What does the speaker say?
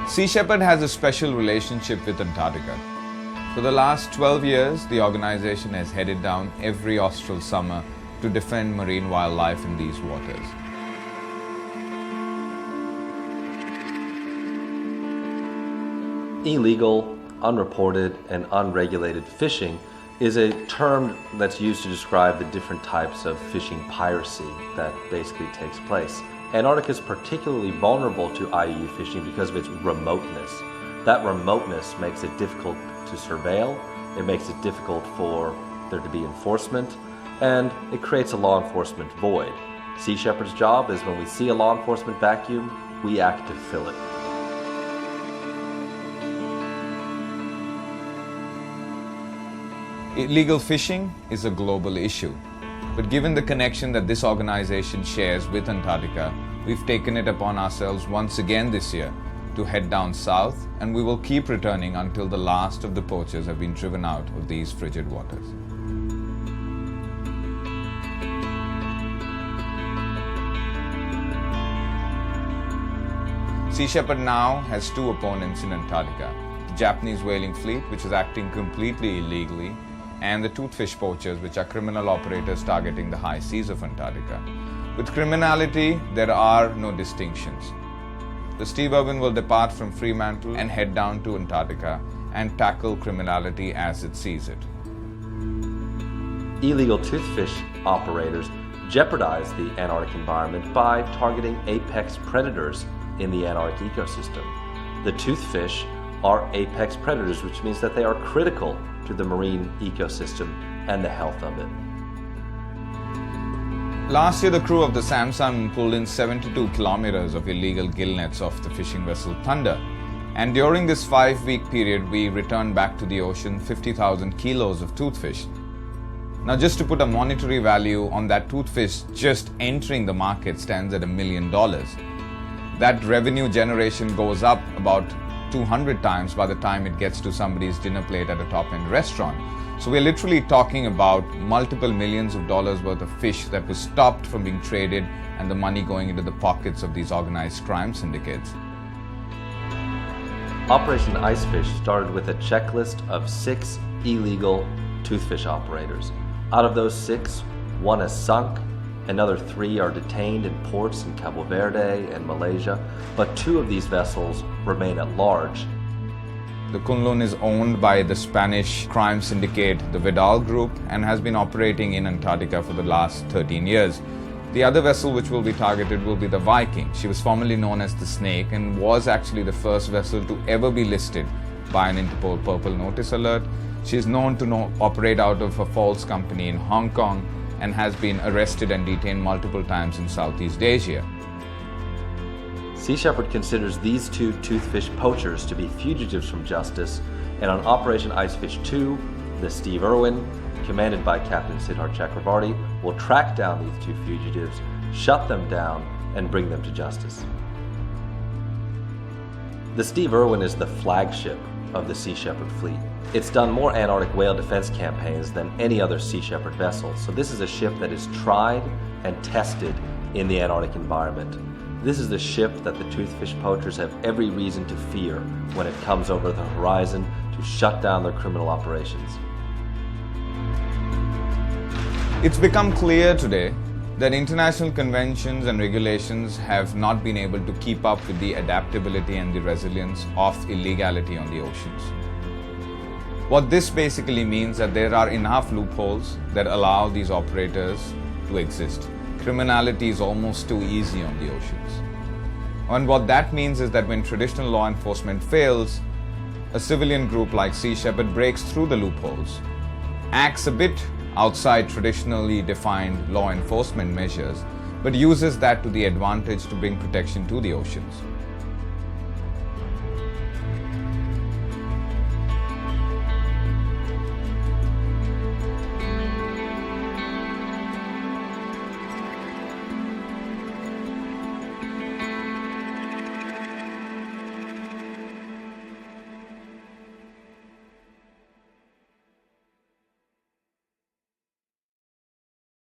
Sea Shepherd has a special relationship with Antarctica. For the last 12 years, the organization has headed down every austral summer to defend marine wildlife in these waters. Illegal, unreported, and unregulated fishing is a term that's used to describe the different types of fishing piracy that basically takes place. Antarctica is particularly vulnerable to IUU fishing because of its remoteness. That remoteness makes it difficult to surveil, it makes it difficult for there to be enforcement, and it creates a law enforcement void. Sea Shepherd's job is when we see a law enforcement vacuum, we act to fill it. Illegal fishing is a global issue, but given the connection that this organization shares with Antarctica, we've taken it upon ourselves once again this year to head down south, and we will keep returning until the last of the poachers have been driven out of these frigid waters. Sea Shepherd now has two opponents in Antarctica: the Japanese whaling fleet, which is acting completely illegally, and the toothfish poachers, which are criminal operators targeting the high seas of Antarctica. With criminality, there are no distinctions. The Steve Irwin will depart from Fremantle and head down to Antarctica and tackle criminality as it sees it. Illegal toothfish operators jeopardize the Antarctic environment by targeting apex predators in the Antarctic ecosystem. The toothfish are apex predators, which means that they are critical to the marine ecosystem and the health of it. Last year, the crew of the Samson pulled in 72 kilometers of illegal gill nets off the fishing vessel Thunder. And during this 5-week period, we returned back to the ocean 50,000 kilos of toothfish. Now, just to put a monetary value on that toothfish just entering the market stands at $1 million. That revenue generation goes up about 200 times by the time it gets to somebody's dinner plate at a top-end restaurant. So we're literally talking about multiple millions of dollars worth of fish that was stopped from being traded and the money going into the pockets of these organized crime syndicates. Operation Icefish started with a checklist of 6 illegal toothfish operators. Out of those 6, 1 has sunk, another 3 are detained in ports in Cabo Verde and Malaysia, but 2 of these vessels remain at large. The Kunlun is owned by the Spanish crime syndicate, the Vidal Group, and has been operating in Antarctica for the last 13 years. The other vessel which will be targeted will be the Viking. She was formerly known as the Snake and was actually the first vessel to ever be listed by an Interpol Purple Notice alert. She is known to operate out of a false company in Hong Kong and has been arrested and detained multiple times in Southeast Asia. Sea Shepherd considers these 2 toothfish poachers to be fugitives from justice, and on Operation Icefish 2, the Steve Irwin, commanded by Captain Siddharth Chakravarti, will track down these 2 fugitives, shut them down, and bring them to justice. The Steve Irwin is the flagship of the Sea Shepherd fleet. It's done more Antarctic whale defense campaigns than any other Sea Shepherd vessel, so this is a ship that is tried and tested in the Antarctic environment. This is the ship that the toothfish poachers have every reason to fear when it comes over the horizon to shut down their criminal operations. It's become clear today that international conventions and regulations have not been able to keep up with the adaptability and the resilience of illegality on the oceans. What this basically means that there are enough loopholes that allow these operators to exist. Criminality is almost too easy on the oceans. And what that means is that when traditional law enforcement fails, a civilian group like Sea Shepherd breaks through the loopholes, acts a bit outside traditionally defined law enforcement measures, but uses that to the advantage to bring protection to the oceans.